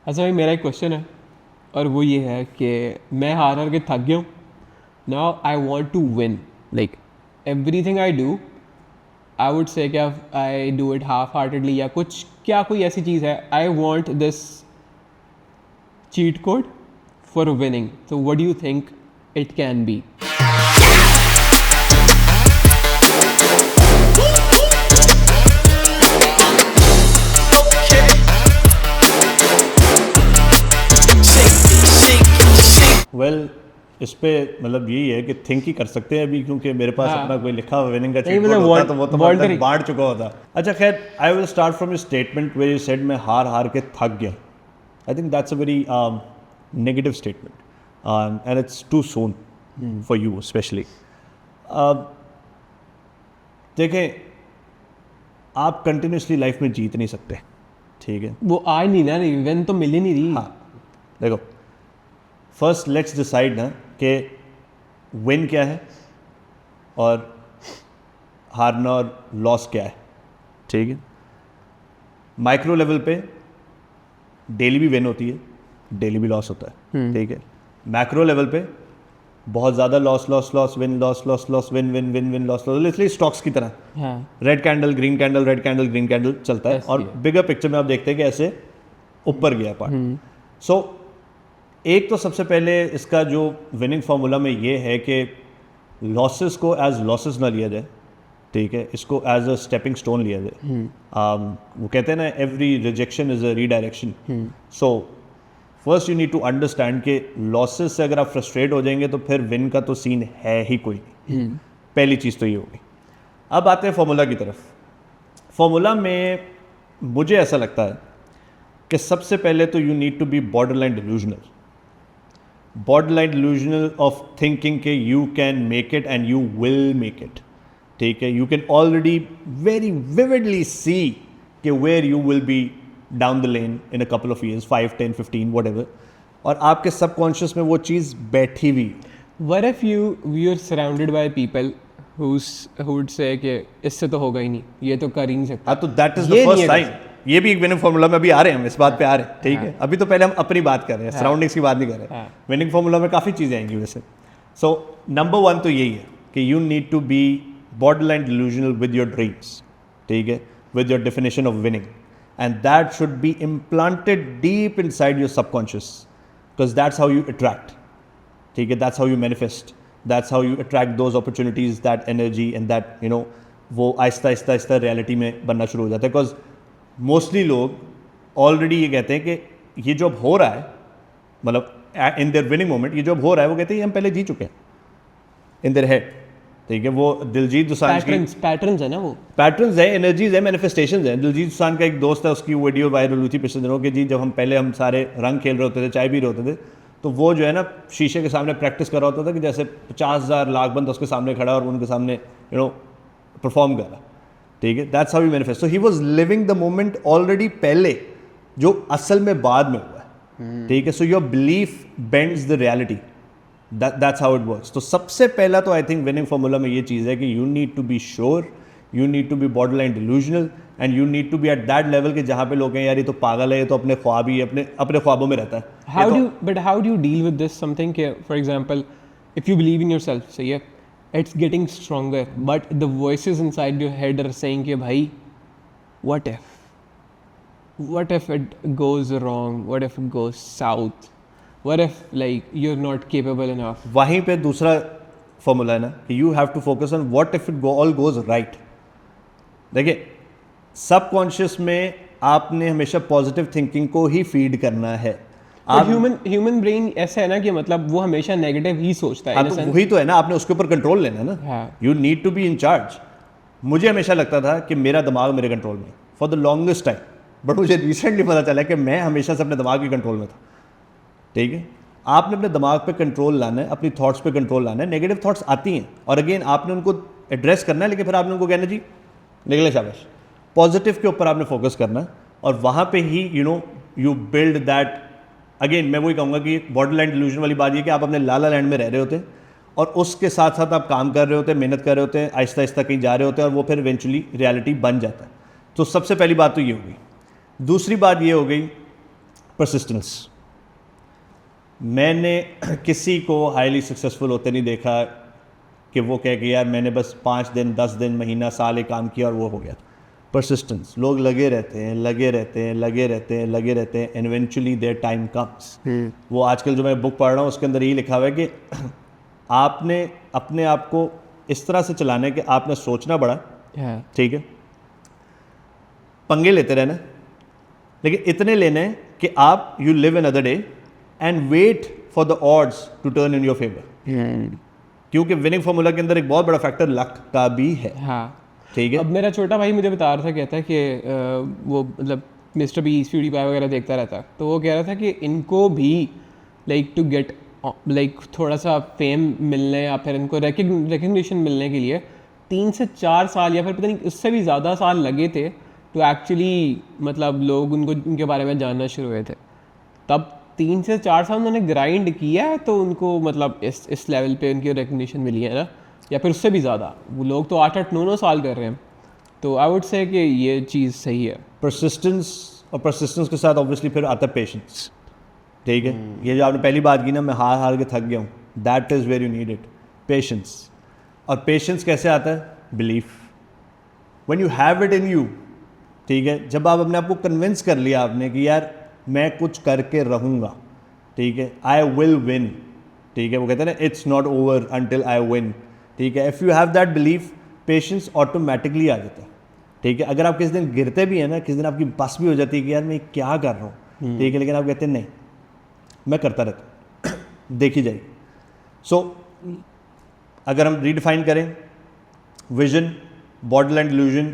अच्छा भाई, मेरा एक क्वेश्चन है और वो ये है कि मैं हार हार के थक गया हूँ. Now I want to win. Like everything I do, I would say क्या I do it half heartedly या कुछ, क्या कोई ऐसी चीज़ है. I want this cheat code for winning. So what do you think it can be? Well इस पे मतलब यही है कि थिंक ही कर सकते हैं अभी, क्योंकि मेरे पास अपना कोई लिखा हुआ विनिंग का चीट कोड होता तो वो तो मतलब बांट चुका होता. अच्छा खैर, I will start from your statement where you said मैं हार हार के थक गया. I think that's a very negative statement, and it's too soon for you especially. देखें, आप कंटिन्यूसली लाइफ में जीत नहीं सकते, ठीक है. वो आज नहीं ना रही, विन तो मिल ही नहीं रही. हाँ देखो, फर्स्ट लेट्स डिसाइड ना कि विन क्या है और हारना और लॉस क्या है, ठीक है. माइक्रो लेवल पे डेली भी विन होती है, डेली भी लॉस होता है, ठीक है. मैक्रो लेवल पे बहुत ज़्यादा loss loss loss win loss loss loss win win win win loss loss, इसलिए स्टॉक्स की तरह red candle green candle red candle green candle चलता है. और बिगर पिक्चर में आप देखते हैं कि ऐसे ऊपर गया पार्ट. सो एक तो सबसे पहले इसका जो विनिंग फार्मूला में ये है कि लॉसेस को एज लॉसेस ना लिया जाए, ठीक है. इसको एज अ स्टेपिंग स्टोन लिया जाए. वो कहते हैं ना, every rejection is a redirection. So first you need to understand कि लॉसेस से अगर आप फ्रस्ट्रेट हो जाएंगे तो फिर विन का तो सीन है ही कोई नहीं. पहली चीज़ तो ये होगी. अब आते हैं फॉर्मूला की तरफ. फॉर्मूला में मुझे ऐसा लगता है कि सबसे पहले तो you need to be borderline delusional. Borderline delusional of thinking के you can make it and you will make it, ठीक है. You can already very vividly see कि where you will be down the lane in a couple of years, 5, 10, 15, whatever. और आपके subconscious में वो चीज़ बैठी हुई. What if you're surrounded by people who would say कि इससे तो होगा ही नहीं, ये तो कर ही नहीं सकता. हाँ, तो that is the first sign. ये भी एक विनिंग फार्मूला में अभी आ रहे हैं, हम इस बात पे आ रहे हैं, ठीक है. अभी तो पहले हम अपनी बात कर रहे हैं, सराउंडिंग्स की बात नहीं कर रहे. विनिंग फार्मूला में काफ़ी चीज़ें आएंगी वैसे. सो नंबर 1 तो यही है कि you need to be borderline delusional with your dreams, ठीक है, with your definition of winning. And that should be implanted deep inside your subconscious, because that's how you attract. Okay, that's how you manifest. That's how you attract those opportunities, that energy, and that, you know, वो Aahista Aahista Aahista reality में बनना शुरू हो जाता है. Because mostly लोग already ये कहते हैं कि ये जो अब हो रहा है, मतलब इन देयर विनिंग मोमेंट, ये जो अब हो रहा है वो कहते हैं ये हम पहले जी चुके हैं इन देयर हेड, ठीक है. वो दिलजीत दोसांझ की पैटर्न्स है ना, वो पैटर्न्स है, एनर्जीज है, मैनिफेस्टेशंस हैं. दिलजीत दोसांझ का एक दोस्त है, उसकी वीडियो वायरल हुई थी पिछले दिनों कि जी जब हम सारे रंग खेल रहे होते थे, चाय पी रहे होते थे, तो वो जो है ना शीशे के सामने प्रैक्टिस कर रहा होता था कि जैसे 50,000 लाख बंदा उसके सामने खड़ा और उनके सामने परफॉर्म कर रहा, ठीक है. That's how you manifest. So he was living the moment already पहले, जो असल में बाद में हुआ है, ठीक है. So your belief bends the reality. That's how it works. तो सबसे पहला तो आई थिंक विनिंग फार्मूला में ये चीज़ है कि you need to be sure, you need to be borderline delusional, and you need to be at that level कि जहाँ पे लोग हैं यार ये तो पागल है, ये तो अपने ख्वाब ही अपने ख्वाबों में रहता है. How do you deal with this something कि for example if you believe in yourself, so yeah, it's getting stronger, but the voices inside your head are saying कि भाई what if it goes wrong, what if it goes south, what if like you're not capable enough. वहीं पे दूसरा formula है ना कि you have to focus on what if it all goes right. देखिए, subconscious में आपने हमेशा पॉजिटिव थिंकिंग को ही फीड करना है. आप ह्यूमन ब्रेन ऐसा है ना कि मतलब वो हमेशा नेगेटिव ही सोचता है. तो वही तो है ना, आपने उसके ऊपर कंट्रोल लेना है ना. You need to be in charge. मुझे हमेशा लगता था कि मेरा दिमाग मेरे कंट्रोल में for the longest time, but मुझे रिसेंटली पता चला कि मैं हमेशा से अपने दिमाग के कंट्रोल में था, ठीक है. आपने अपने दिमाग पे कंट्रोल लाना है, अपनी थॉट्स पे कंट्रोल लाना है. नेगेटिव थॉट्स आती हैं और अगेन आपने उनको एड्रेस करना है, लेकिन फिर आपने उनको कहना जी निकले शाबाश. पॉजिटिव के ऊपर आपने फोकस करना है और वहाँ पे ही यू बिल्ड दैट. अगेन मैं वही कहूँगा कि बॉर्डरलाइन डिल्यूजन वाली बात ये कि आप अपने लाला लैंड में रह रहे होते हैं और उसके साथ साथ आप काम कर रहे होते हैं, मेहनत कर रहे होते हैं, आहिस्ता आहिस्ता कहीं जा रहे होते हैं और वो फिर इवेंचुअली रियलिटी बन जाता है. तो सबसे पहली बात तो ये हो गई. दूसरी बात ये हो गई परसिस्टेंस। मैंने किसी को हाईली सक्सेसफुल होते नहीं देखा कि वो कह के यार मैंने बस 5 दिन 10 दिन महीना साल एक काम किया और वो हो गया। परसिस्टेंस, लोग लगे रहते हैं लगे रहते हैं लगे रहते हैं लगे रहते हैं, and eventually their time comes. वो आजकल जो मैं बुक पढ़ रहा हूँ उसके अंदर यही लिखा हुआ है कि आपने अपने आप को इस तरह से चलाना है कि आपने सोचना बड़ा, ठीक है, पंगे लेते रहना, लेकिन इतने लेने हैं कि आप you live another day and wait for the odds to turn in your favour. क्योंकि विनिंग फॉर्मूला के अंदर एक बहुत बड़ा फैक्टर लक का भी है। हाँ ठीक है। अब मेरा छोटा भाई मुझे बता रहा था, कहता है कि वो मतलब मिस्टर बीस PewDiePie वगैरह देखता रहता है, तो वो कह रहा था कि इनको भी लाइक टू गेट लाइक थोड़ा सा फेम मिलने या फिर इनको रिकग्निशन मिलने के लिए 3 से 4 साल या फिर पता नहीं उससे भी ज़्यादा साल लगे थे टू एक्चुअली मतलब लोग उनको उनके बारे में जानना शुरू हुए थे। तब 3 से 4 साल उन्होंने ग्राइंड किया है तो उनको मतलब इस लेवल पे उनकी रिकग्निशन मिली है ना, या फिर उससे भी ज़्यादा। वो लोग तो 8-9 साल कर रहे हैं, तो आई वुड से कि ये चीज़ सही है। परसिस्टेंस, और परसिस्टेंस के साथ ऑब्वियसली फिर आता है पेशेंस। ठीक है, ये जो आपने पहली बात की ना, मैं हार हार के थक गया हूँ, that is where you need it, patience. और पेशेंस कैसे आता है? Belief. When you have it in you, ठीक है, जब आप अपने आप को कन्विंस कर लिया आपने कि यार मैं कुछ करके रहूँगा, ठीक है, आई विल विन, ठीक है, वो कहते हैं ना it's not over until I win, ठीक है। If you have that belief, patience automatically आ जाता है। ठीक है, अगर आप किसी दिन गिरते भी हैं ना, किसी दिन आपकी बस भी हो जाती है कि यार मैं क्या कर रहा हूँ, ठीक है, लेकिन आप कहते हैं नहीं मैं करता रहता हूँ, देखी जाएगी। सो अगर हम रीडिफाइन करें, vision, borderline delusion,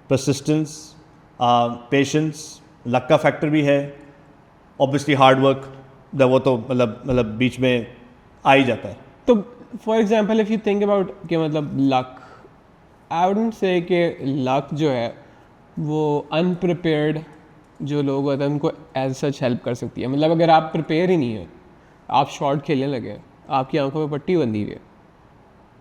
persistence, patience, luck का फैक्टर भी है, ऑब्वियसली हार्ड वर्क, वो तो मतलब बीच में आ ही जाता है। तो for example if you think about कि मतलब लक, आई वुडंट से कि लक जो है वो अनप्रिपेयर्ड जो लोग होते हैं उनको एज सच हेल्प कर सकती है। मतलब अगर आप प्रिपेयर ही नहीं है, आप शॉर्ट खेलने लगे, आपकी आंखों में पट्टी बंधी हुई है,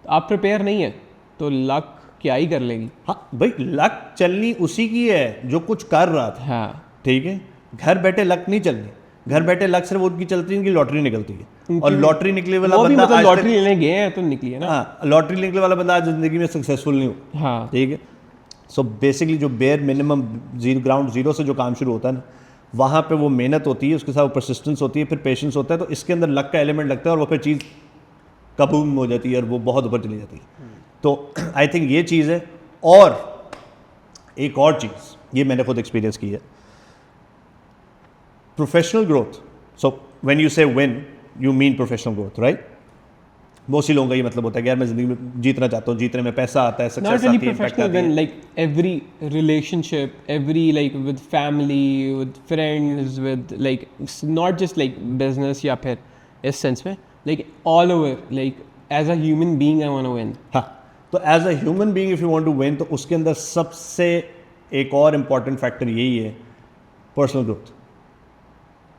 आप प्रिपेयर नहीं है, तो लक क्या ही कर लेगी। हाँ भाई, लक चलनी उसी की है जो कुछ कर रहा था। हाँ ठीक है, घर बैठे लक नहीं चलनी, घर बैठे लक सिर्फ उनकी चलती है उनकी लॉटरी निकलती है, और लॉटरी निकले वाला वो भी बंदा मतलब आज लॉटरी लेने गए हैं तो निकली है ना। हाँ, लॉटरी निकले वाला बंदा आज जिंदगी में सक्सेसफुल नहीं हो। हाँ ठीक है, सो बेसिकली जो बेयर मिनिमम ग्राउंड जीरो से जो काम शुरू होता है ना, वहाँ पे वो मेहनत होती है, उसके साथ वो परसिस्टेंस होती है, फिर पेशेंस होता है, तो इसके अंदर लक का एलिमेंट लगता है और वो फिर चीज़ कबूल हो जाती है और वो बहुत ऊपर चली जाती है। तो आई थिंक ये चीज़ है। और एक और चीज़, ये मैंने खुद एक्सपीरियंस की है, professional growth. So when you say win, you mean professional growth, right? बहुत सी लोगों का ये मतलब होता है कि यार मैं जिंदगी में जीतना चाहता हूँ, जीतने में पैसा आता है, सक्सेस not really आती है, इम्पैक्ट professional आती है। when like every relationship, every like with family, with friends, with like not just like business या फिर इस सेंस में like all over like as a human being I want to win. हाँ, तो as a human being if you want to win, तो उसके अंदर सबसे एक और इम्पॉर्टेंट फैक्टर यही है, पर्सनल ग्रोथ।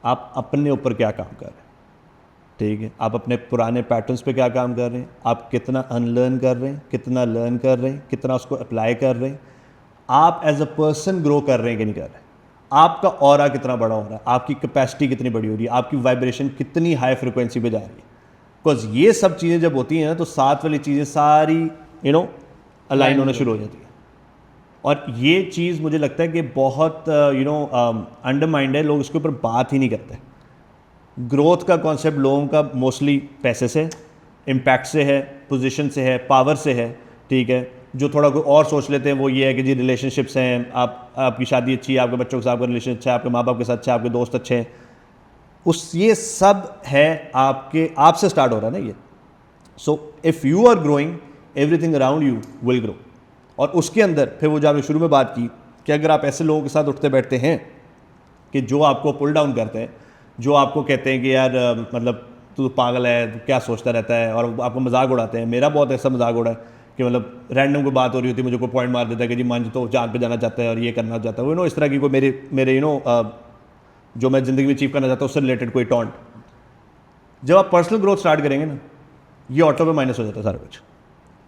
आप अपने ऊपर क्या काम कर रहे हैं, ठीक है, आप अपने पुराने पैटर्न्स पे क्या काम कर रहे हैं, आप कितना अनलर्न कर रहे हैं, कितना लर्न कर रहे हैं, कितना उसको अप्लाई कर रहे हैं, आप एज अ पर्सन ग्रो कर रहे हैं कि नहीं कर रहे हैं, आपका ऑरा कितना बड़ा हो रहा है, आपकी कैपेसिटी कितनी बड़ी हो रही है, आपकी वाइब्रेशन कितनी हाई फ्रिक्वेंसी पे जा रही है। बिकॉज ये सब चीज़ें जब होती हैं ना, तो साथ वाली चीज़ें सारी अलाइन होना शुरू हो जाती है। और ये चीज़ मुझे लगता है कि बहुत अंडरमाइंड है, लोग इसके ऊपर बात ही नहीं करते। ग्रोथ का कॉन्सेप्ट लोगों का मोस्टली पैसे से, इम्पैक्ट से है, पोजीशन से है, पावर से है, ठीक है। जो थोड़ा कोई और सोच लेते हैं वो ये है कि जी रिलेशनशिप्स हैं, आपकी शादी अच्छी है, आपके बच्चों के साथ आपका रिलेशन अच्छा है, आपके माँ बाप के साथ अच्छा है, आपके दोस्त अच्छे हैं, ये सब है आपसे स्टार्ट हो रहा है ना ये। So if you are growing, everything around you will grow. और उसके अंदर फिर वो जो आपने शुरू में बात की कि अगर आप ऐसे लोगों के साथ उठते बैठते हैं कि जो आपको पुल डाउन करते हैं, जो आपको कहते हैं कि यार मतलब तू पागल है, तू क्या सोचता रहता है, और आपको मजाक उड़ाते हैं। मेरा बहुत ऐसा मजाक उड़ा है कि मतलब रैंडम कोई बात हो रही होती है, मुझे कोई पॉइंट मार देता है कि जी मंज तो चांद पे जाना चाहता है और ये करना चाहता है, इस तरह की कोई मेरे जो मैं ज़िंदगी में अचीव करना चाहता हूँ उससे रिलेटेड कोई टॉन्ट। जब आप पर्सनल ग्रोथ स्टार्ट करेंगे ना, ये ऑटो पे माइनस हो जाता है सारा कुछ।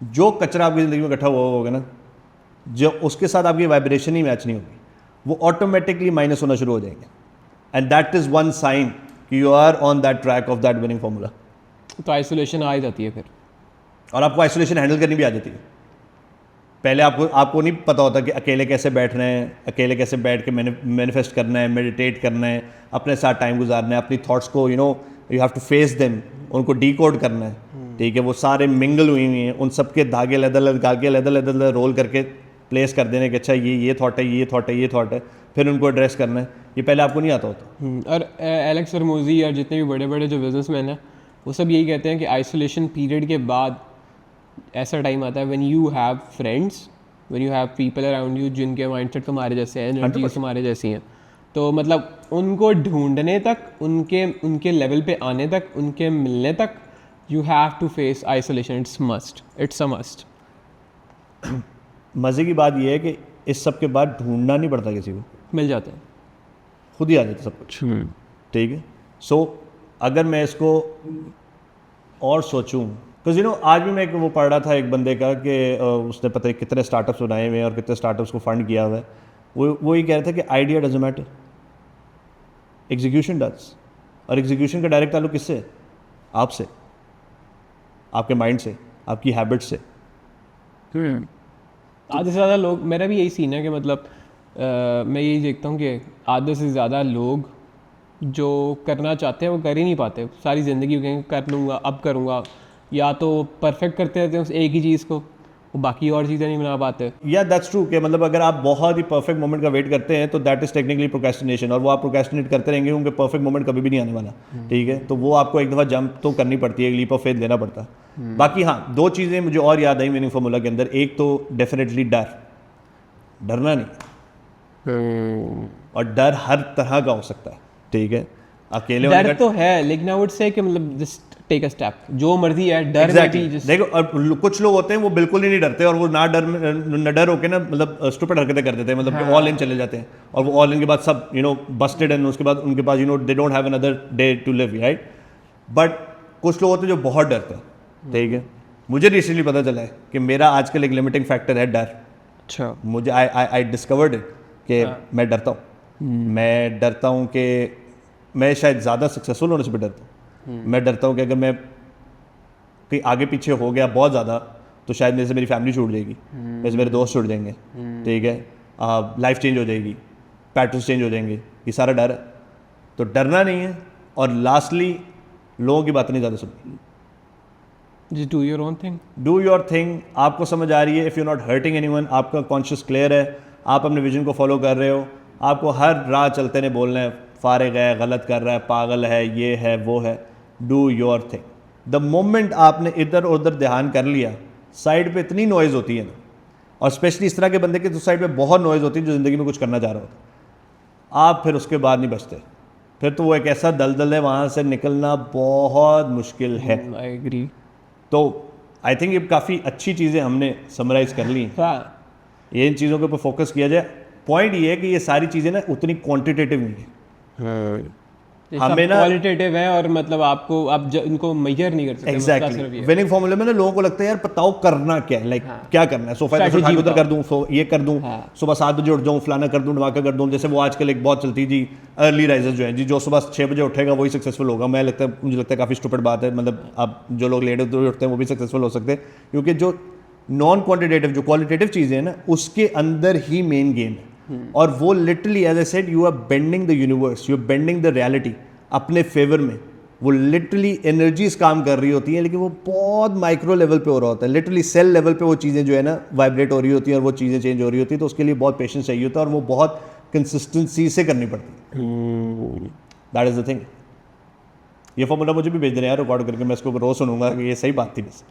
जो कचरा आपकी ज़िंदगी में इकट्ठा हुआ होगा ना, जो उसके साथ आपकी वाइब्रेशन ही मैच नहीं होगी, वो ऑटोमेटिकली माइनस होना शुरू हो जाएंगे। And that is one sign कि you are on that track of that winning formula. तो आइसोलेशन आ ही जाती है फिर। और आपको आइसोलेशन हैंडल करनी भी आ जाती है। पहले आपको नहीं पता होता कि अकेले कैसे बैठना है, अकेले कैसे बैठ के मैनिफेस्ट करना है, मेडिटेट करना है, अपने साथ टाइम गुजारना है, अपनी थॉट्स को you have to face them, उनको डीकोड करना है, ठीक है। वो सारे मिंगल हुई हुई हैं, उन सब के धागे अलग निकाल के अलग रोल करके प्लेस कर देने कि अच्छा ये थॉट है, ये थॉट है, ये थॉट है, फिर उनको एड्रेस करना है। ये पहले आपको नहीं आता होता। और एलेक्स हरमोजी और जितने भी बड़े बड़े जो बिजनेसमैन हैं वो सब यही कहते हैं कि आइसोलेशन पीरियड के बाद ऐसा टाइम आता है when you have friends, when you have people around you जिनके माइंडसेट तुम्हारे जैसे हैं, एनर्जीज तुम्हारे जैसी हैं। तो मतलब उनको ढूंढने तक, उनके लेवल पे आने तक, उनके मिलने तक you have to face isolation. It's a must. मज़े की बात यह है कि इस सब के बाद ढूंढना नहीं पड़ता किसी को, मिल जाते हैं, खुद ही आ जाता सब कुछ, ठीक है। सो अगर मैं इसको और सोचूं, बिकॉज आज भी मैं एक वो पढ़ रहा था एक बंदे का कि उसने पता नहीं कितने स्टार्टअप्स बनाए हुए हैं और कितने स्टार्टअप्स को फंड किया हुआ है। वो ये कह रहा था कि idea doesn't matter, execution does. और एग्जीक्यूशन का डायरेक्ट ताल्लुक किससे है? आपसे, आपके माइंड से, आपकी हैबिट से। आधे से ज़्यादा लोग, मेरा भी यही सीन है कि मतलब मैं यही देखता हूँ कि आधे से ज़्यादा लोग जो करना चाहते हैं वो कर ही नहीं पाते। सारी ज़िंदगी कहेंगे कर लूँगा, अब करूँगा, या तो परफेक्ट करते रहते हैं उस एक ही चीज़ को, वो बाकी और चीज़ें नहीं बना पाते। या दैट्स ट्रू कि मतलब अगर आप बहुत ही परफेक्ट मोमेंट का वेट करते हैं तो दैट इज़ टेक्निकली प्रोक्रेस्टिनेशन, और वो आप प्रोक्रेस्टिनेट करते रहेंगे क्योंकि परफेक्ट मोमेंट कभी भी नहीं आने वाला, ठीक है। तो वो आपको एक दफ़ा जंप तो करनी पड़ती है, एक लीप ऑफ फेथ लेना पड़ता है। बाकी हाँ, दो चीज़ें मुझे और याद आई विनिंग फॉर्मूला के अंदर। एक तो डेफिनेटली डरना नहीं, और डर हर तरह का हो सकता है, ठीक है। अकेले डर तो है, लेकिन आई वुड से कि मतलब जस्ट टेक अ स्टेप, जो मर्जी है डर में भी just... देखो, और कुछ लोग होते हैं वो बिल्कुल ही नहीं डरते, और वो ना डर होके ना मतलब स्टूपिड हरकतें कर देते हैं, मतलब ऑल इन चले जाते हैं, और वो ऑल इन के बाद सब बस्टेड एंड उसके बाद उनके पास they don't have another day to live, right. But कुछ लोग होते हैं जो बहुत डरते हैं, ठीक है। मुझे रिसेंटली पता चला है कि मेरा आजकल एक लिमिटिंग फैक्टर है डर। अच्छा। मुझे आई डिस्कवर्ड इट कि मैं डरता हूँ। मैं डरता हूँ कि मैं शायद ज़्यादा सक्सेसफुल होने से भी डरता हूँ। मैं डरता हूँ कि अगर मैं कहीं आगे पीछे हो गया बहुत ज़्यादा तो शायद मेरे से मेरी फैमिली छूट जाएगी, मेरे से मेरे दोस्त छूट जाएंगे, ठीक है, लाइफ चेंज हो जाएगी, पैटर्न्स चेंज हो जाएंगे। ये सारा डर है, तो डरना नहीं है। और लास्टली, लोगों की बात नहीं ज़्यादा सुननी। Just do your own thing. Do your thing. आपको समझ आ रही है, if you not hurting anyone, आपका कॉन्शियस क्लियर है, आप अपने विजन को फॉलो कर रहे हो, आपको हर राह चलते ने बोलना है फारिग है, गलत कर रहा है, पागल है, ये है, वो है। Do your thing. The moment आपने इधर उधर ध्यान कर लिया, साइड पे इतनी नॉइज़ होती है ना, और स्पेशली इस तरह के बंदे की तो साइड पे बहुत नॉइज़ होती है जो ज़िंदगी में कुछ करना चाह रहा होता है, आप फिर उसके बाद नहीं बचते। फिर तो वो एक ऐसा दलदल है, वहाँ से निकलना बहुत मुश्किल है। I agree. तो आई थिंक ये काफ़ी अच्छी चीज़ें हमने समराइज़ कर ली। हाँ, ये इन चीज़ों के ऊपर फोकस किया जाए। पॉइंट ये है कि ये सारी चीज़ें ना उतनी क्वांटिटेटिव नहीं है, हमें ना क्वालिटेटिव है, और मतलब आपको आप इनको मेजर नहीं कर सकते। एग्जैक्टली। विनिंग फॉर्मूले में ना लोगों को लगता है यार बताओ करना क्या है, लाइक क्या करना है। सोफा उधर कर दूं, ये कर दूं, सुबह 7 बजे उठ जाऊं, फलाना कर दूं, धमाका कर दूं। जैसे वो आजकल एक बहुत चलती जी अर्ली राइजर्स जो है जी, जो सुबह 6 बजे उठेगा वही सक्सेसफुल होगा। मुझे लगता है काफ़ी स्टूपिड बात है। मतलब आप जो लोग लेट उठते हैं वो भी सक्सेसफुल हो सकते हैं, क्योंकि जो नॉन क्वांटिटेटिव, जो क्वालिटेटिव चीज़ें हैं ना, उसके अंदर ही मेन गेम है। और वो literally, as I said, you are bending the universe, you are bending the reality अपने फेवर में। वो लिटरली एनर्जीज काम कर रही होती हैं, लेकिन वो बहुत माइक्रो लेवल पे हो रहा होता है। लिटरली सेल लेवल पे वो चीज़ें जो है ना वाइब्रेट हो रही होती हैं, और वो चीज़ें चेंज हो रही होती है। तो उसके लिए बहुत पेशेंस चाहिए होता है, और वो बहुत कंसिस्टेंसी से करनी पड़ती है। That is the thing. ये फॉर्मूला मुझे भी भेज देना यार रिकॉर्ड करके, मैं इसको रोज़ सुनूंगा कि ये सही बात थी बस।